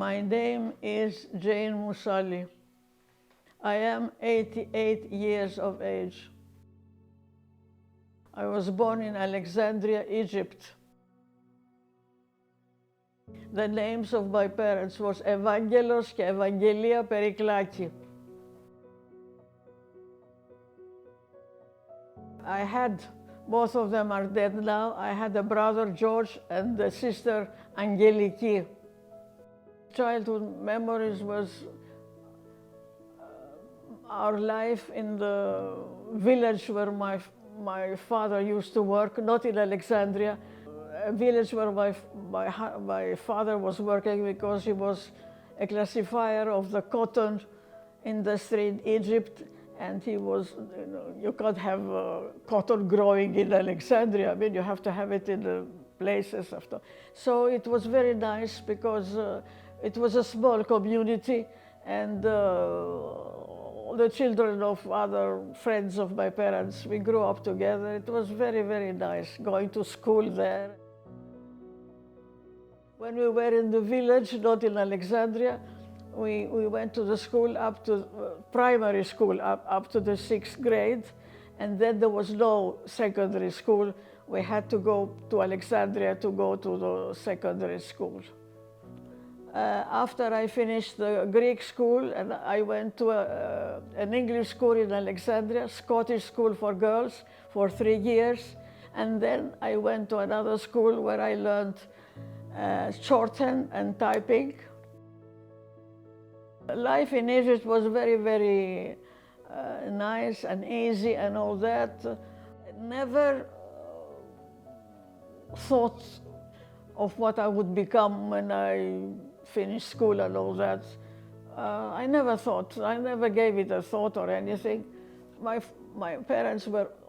My name is Jane Musali. I am 88 years of age. I was born in Alexandria, Egypt. The names of my parents was Evangelos και Evangelia Periklaki. I had, both of them are dead now. I had a brother, George, and a sister, Angeliki. Childhood memories was our life in the village where my father used to work, not in Alexandria, a village where my father was working because he was a classifier of the cotton industry in Egypt, and he was, you can't have cotton growing in Alexandria. I mean, you have to have it in the places after. So it was very nice because it was a small community, and the children of other friends of my parents, we grew up together. It was very, very nice going to school there. When we were in the village, not in Alexandria, we went to the school up to primary school, up to the 6th grade, and then there was no secondary school. We had to go to Alexandria to go to the secondary school. After I finished the Greek school, and I went to an English school in Alexandria, Scottish school for girls, for 3 years, and then I went to another school where I learned shorthand and typing. Life in Egypt was very, very nice and easy and all that. Never thought of what I would become when I finished school and all that. I never thought, I never gave it a thought or anything. My parents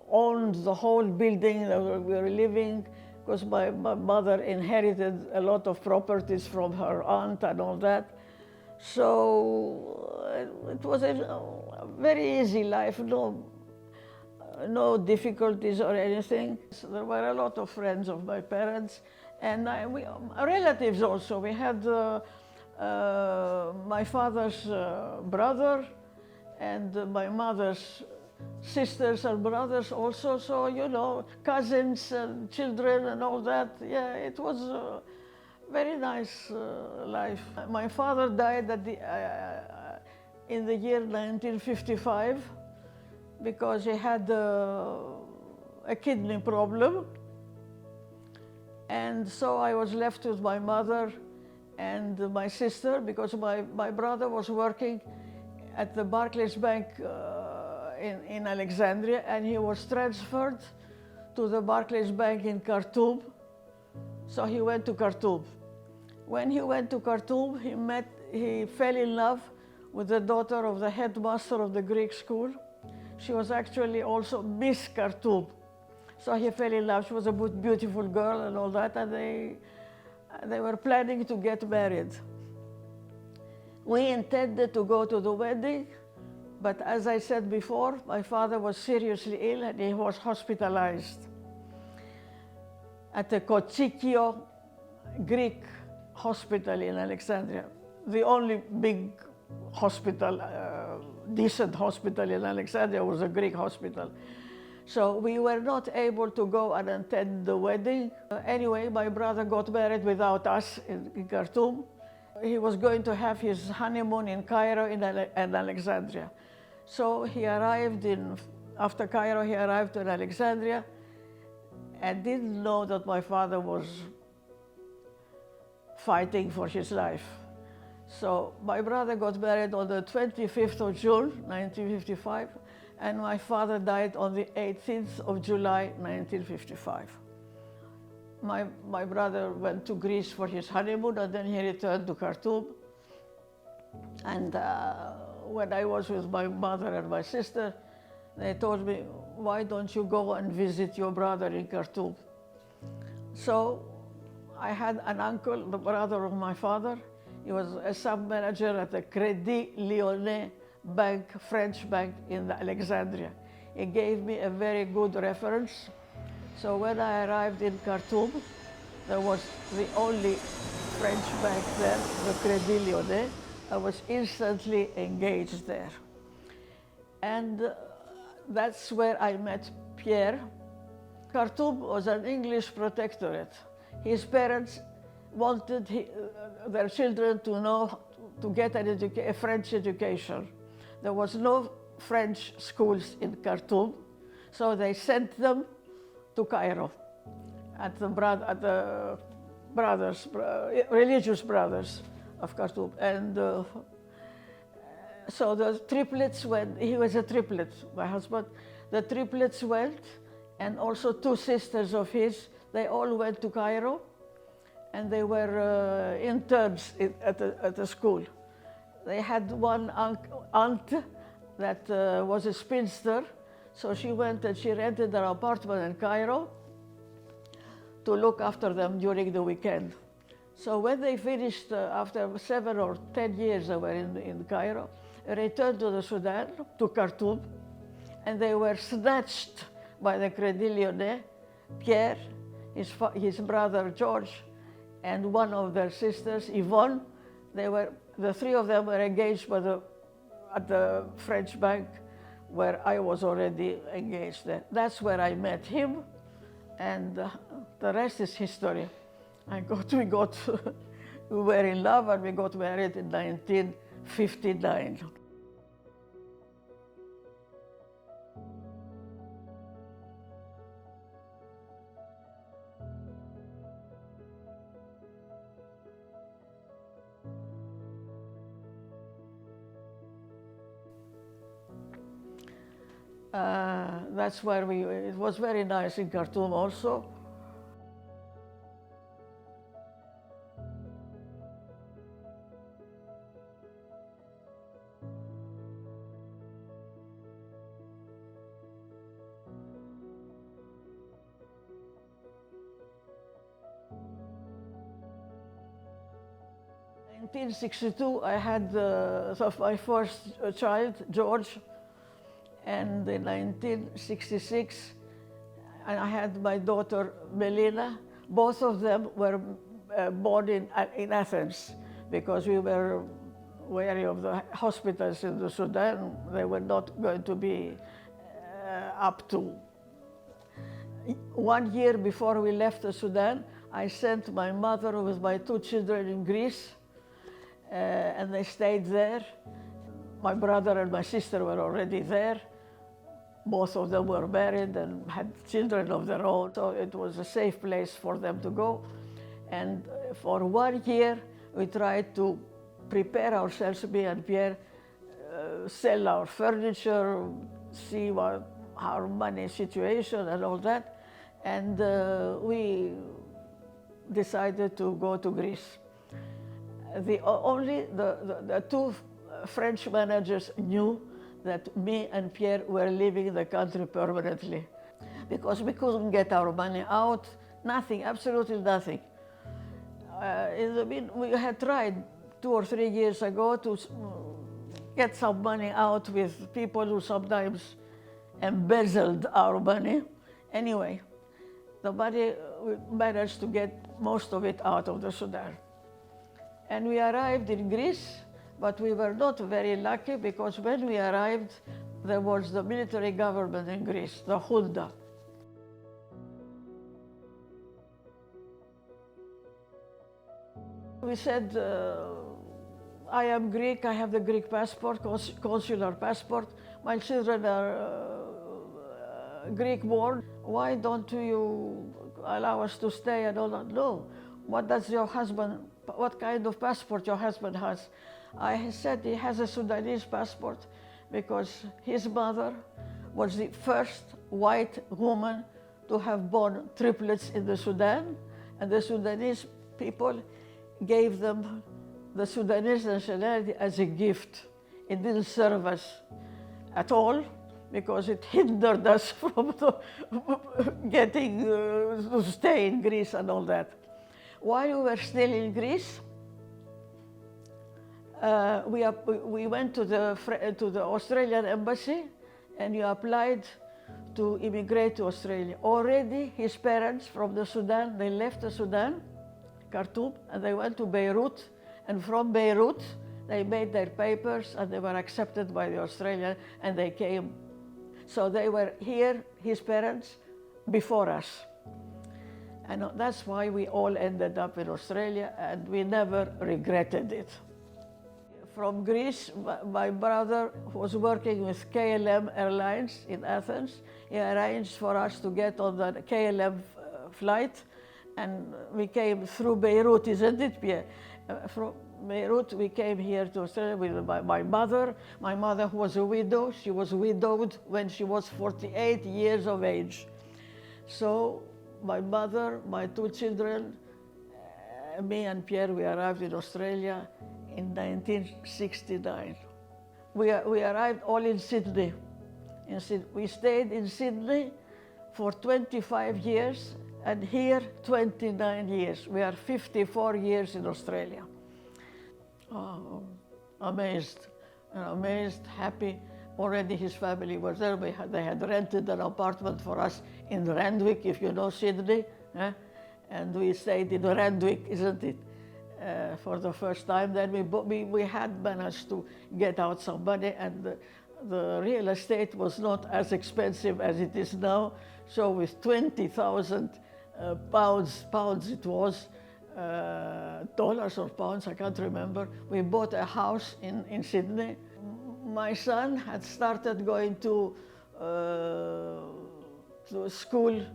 owned the whole building that we were living, because my mother inherited a lot of properties from her aunt and all that. So it was a very easy life, no difficulties or anything. So there were a lot of friends of my parents, and relatives also. We had my father's brother and my mother's sisters and brothers also, so, you know, cousins and children and all that. Yeah, it was a very nice life. My father died in the year 1955 because he had a kidney problem. And so I was left with my mother and my sister, because my brother was working at the Barclays Bank in Alexandria, and he was transferred to the Barclays Bank in Khartoum. So he went to Khartoum. When he went to Khartoum, he fell in love with the daughter of the headmaster of the Greek school. She was actually also Miss Khartoum. So he fell in love. She was a beautiful girl and all that, and they were planning to get married. We intended to go to the wedding, but as I said before, my father was seriously ill and he was hospitalized at the Kotsikio Greek hospital in Alexandria, the only big hospital, decent hospital in Alexandria was a Greek hospital. So we were not able to go and attend the wedding. Anyway, my brother got married without us in Khartoum. He was going to have his honeymoon in Cairo and Alexandria. So he arrived after Cairo, he arrived in Alexandria and didn't know that my father was fighting for his life. So my brother got married on the 25th of June, 1955, and my father died on the 18th of July, 1955. My brother went to Greece for his honeymoon, and then he returned to Khartoum. And when I was with my mother and my sister, they told me, why don't you go and visit your brother in Khartoum? So I had an uncle, the brother of my father. He was a sub-manager at the Crédit Lyonnais Bank, French bank in Alexandria. He gave me a very good reference. So when I arrived in Khartoum, there was the only French bank there, the Crédit Lyonnais. I was instantly engaged there. And that's where I met Pierre. Khartoum was an English protectorate. His parents wanted their children to know, to get a French education. There was no French schools in Khartoum, so they sent them to Cairo at the religious brothers of Khartoum. And so the triplets went, he was a triplet, my husband. The triplets went, and also two sisters of his, they all went to Cairo, and they were interns at the school. They had one aunt that was a spinster, so she went and she rented an apartment in Cairo to look after them during the weekend. So when they finished, after 7 or 10 years they were in Cairo, returned to the Sudan, to Khartoum, and they were snatched by the Crédit Lyonnais. Pierre, his brother George, and one of their sisters, Yvonne, the three of them were engaged at the French bank where I was already engaged there. That's where I met him, and the rest is history. We were in love and we got married in 1959. That's where it was very nice in Khartoum also. In 1962, I had my first child, George. And in 1966, I had my daughter, Melina. Both of them were born in Athens, because we were wary of the hospitals in the Sudan. They were not going to be up to. 1 year before we left the Sudan, I sent my mother with my two children in Greece, and they stayed there. My brother and my sister were already there. Both of them were married and had children of their own, so it was a safe place for them to go. And for 1 year, we tried to prepare ourselves, me and Pierre, sell our furniture, see what our money situation and all that. And we decided to go to Greece. The two French managers knew that me and Pierre were leaving the country permanently, because we couldn't get our money out, nothing, absolutely nothing. We had tried 2 or 3 years ago to get some money out with people who sometimes embezzled our money. Anyway, the money, we managed to get most of it out of the Sudan. And we arrived in Greece, but we were not very lucky, because when we arrived, there was the military government in Greece, the junta. We said, I am Greek, I have the Greek passport, consular passport. My children are Greek born. Why don't you allow us to stay and all that? No. What does your husband, what kind of passport your husband has? I said he has a Sudanese passport, because his mother was the first white woman to have born triplets in the Sudan, and the Sudanese people gave them the Sudanese nationality as a gift. It didn't serve us at all, because it hindered us from getting to stay in Greece and all that. While we were still in Greece, we went to the Australian embassy, and we applied to immigrate to Australia. Already his parents from the Sudan, they left the Sudan, Khartoum, and they went to Beirut, and from Beirut they made their papers and they were accepted by the Australian, and they came. So they were here, his parents, before us. And that's why we all ended up in Australia, and we never regretted it. From Greece, my brother was working with KLM Airlines in Athens. He arranged for us to get on the KLM flight, and we came through Beirut, isn't it, Pierre? From Beirut, we came here to Australia with my mother. My mother was a widow. She was widowed when she was 48 years of age. So my mother, my two children, me and Pierre, we arrived in Australia in 1969. We arrived all in Sydney. We stayed in Sydney for 25 years, and here 29 years. We are 54 years in Australia. Oh, amazed, happy. Already his family was there. They had rented an apartment for us in Randwick, if you know Sydney. And we stayed in Randwick, isn't it? For the first time. Then we had managed to get out some money, and the real estate was not as expensive as it is now. So with 20,000 pounds it was, dollars or pounds, I can't remember, we bought a house in Sydney. My son had started going to school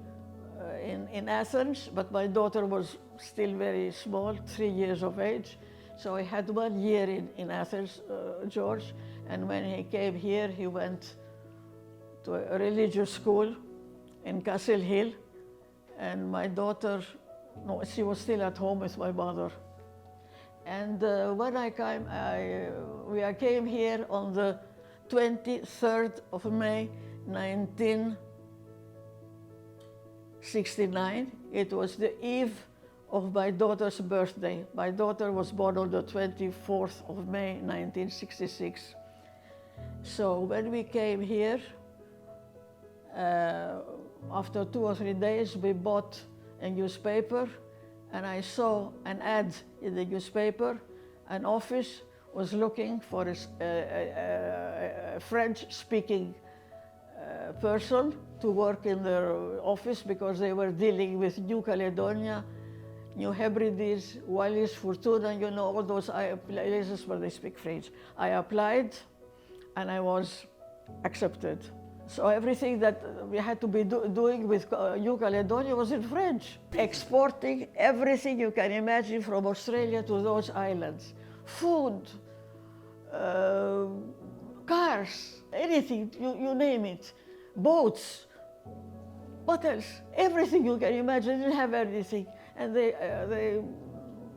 in Athens, but my daughter was still very small, 3 years of age. So he had 1 year in Athens, George, and when he came here, he went to a religious school in Castle Hill, and my daughter, no, she was still at home with my mother. And when I came, we came here on the 23rd of May, 1969. It was the eve of my daughter's birthday. My daughter was born on the 24th of May, 1966. So when we came here, after 2 or 3 days, we bought a newspaper, and I saw an ad in the newspaper. An office was looking for a French-speaking person to work in their office, because they were dealing with New Caledonia, New Hebrides, Wallis, Futuna, you know, all those places where they speak French. I applied, and I was accepted. So everything that we had to be doing with New Caledonia was in French. Exporting everything you can imagine from Australia to those islands. Food, cars, anything, you name it. Boats, what else? Everything you can imagine, didn't have anything. And they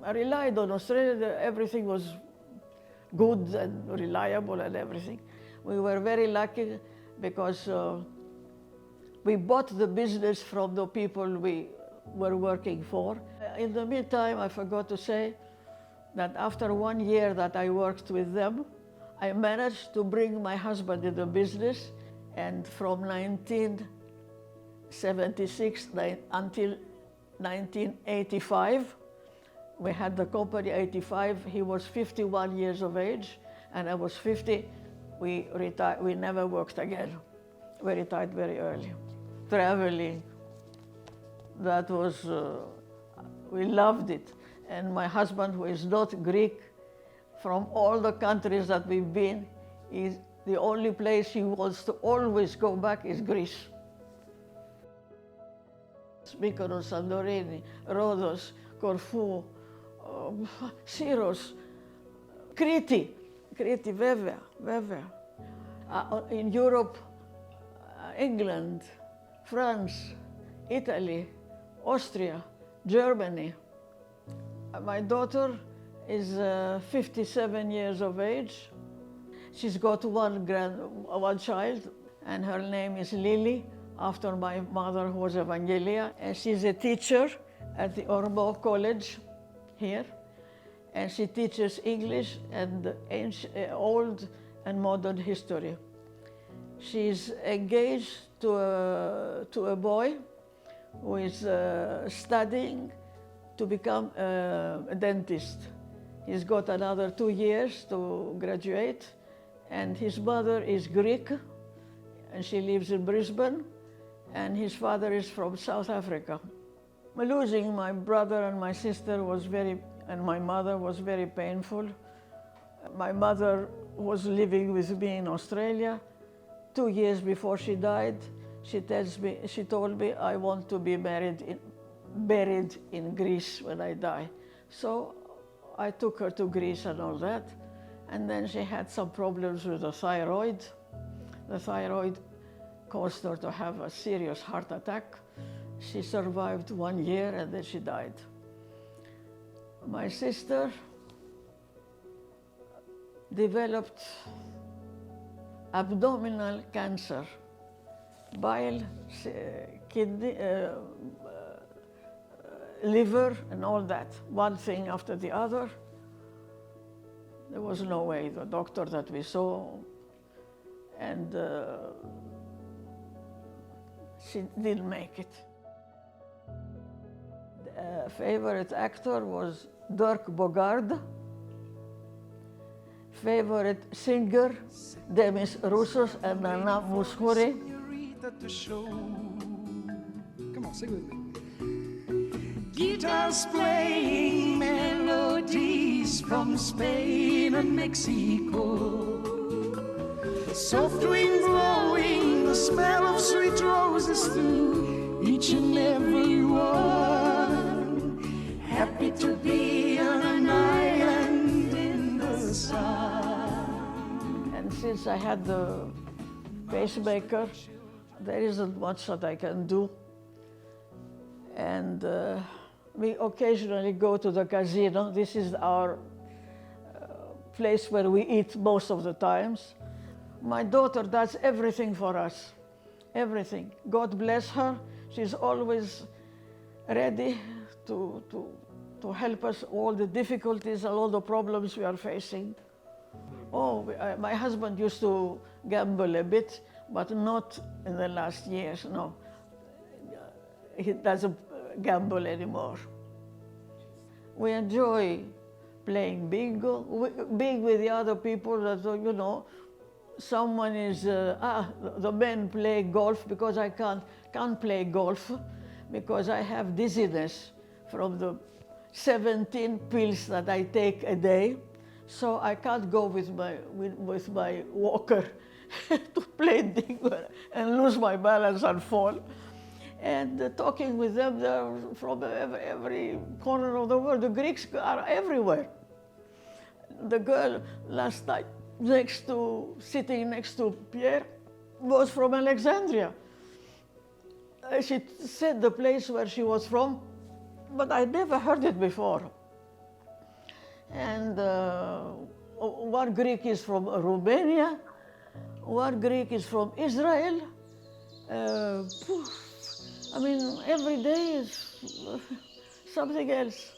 relied on Australia, that everything was good and reliable and everything. We were very lucky, because we bought the business from the people we were working for. In the meantime, I forgot to say that after 1 year that I worked with them, I managed to bring my husband in the business, and from 1976 until 1985, we had the company 85. He was 51 years of age, and I was 50. We retired. We never worked again. We retired very early. Traveling, that was, we loved it. And my husband, who is not Greek, from all the countries that we've been, is the only place he wants to always go back is Greece. Mykonos, Santorini, Rhodos, Corfu, Syros, Crete, βέβαια. In Europe, England, France, Italy, Austria, Germany. My daughter is 57 years of age. She's got one child, and her name is Lily, after my mother, who was Evangelia. And she's a teacher at the Ormeau College here. And she teaches English and old and modern history. She's engaged to a boy who is studying to become a dentist. He's got another 2 years to graduate, and his mother is Greek, and she lives in Brisbane, and his father is from South Africa. Losing my brother and my sister and my mother was very painful. My mother was living with me in Australia. 2 years before she died, she told me, I want to be buried in Greece when I die. So I took her to Greece and all that. And then she had some problems with the thyroid. The thyroid caused her to have a serious heart attack. She survived 1 year and then she died. My sister developed abdominal cancer, bile, kidney, liver, and all that, one thing after the other. There was no way, the doctor that we saw, and she didn't make it. The favorite actor was Dirk Bogarde. Favorite singer, Demis Roussos and Nana Mouskouri. Come on, sing with me. Guitars playing melodies from Spain and Mexico. Soft wind blowing the smell of sweet roses through each and every one. Happy to be on an island in the sun. And since I had the pacemaker, there isn't much that I can do. And we occasionally go to the casino. This is our place where we eat most of the times. My daughter does everything for us, everything. God bless her. She's always ready to help us all the difficulties and all the problems we are facing. Oh, my husband used to gamble a bit, but not in the last years, no. He doesn't gamble anymore. We enjoy playing bingo, being with the other people that, you know, someone is, the men play golf because I can't play golf because I have dizziness from the 17 pills that I take a day. So I can't go with my walker to play bingo and lose my balance and fall. And talking with them, they're from every corner of the world. The Greeks are everywhere. The girl last night sitting next to Pierre was from Alexandria. She said the place where she was from, but I never heard it before. And one Greek is from Romania, one Greek is from Israel. I mean, every day is something else.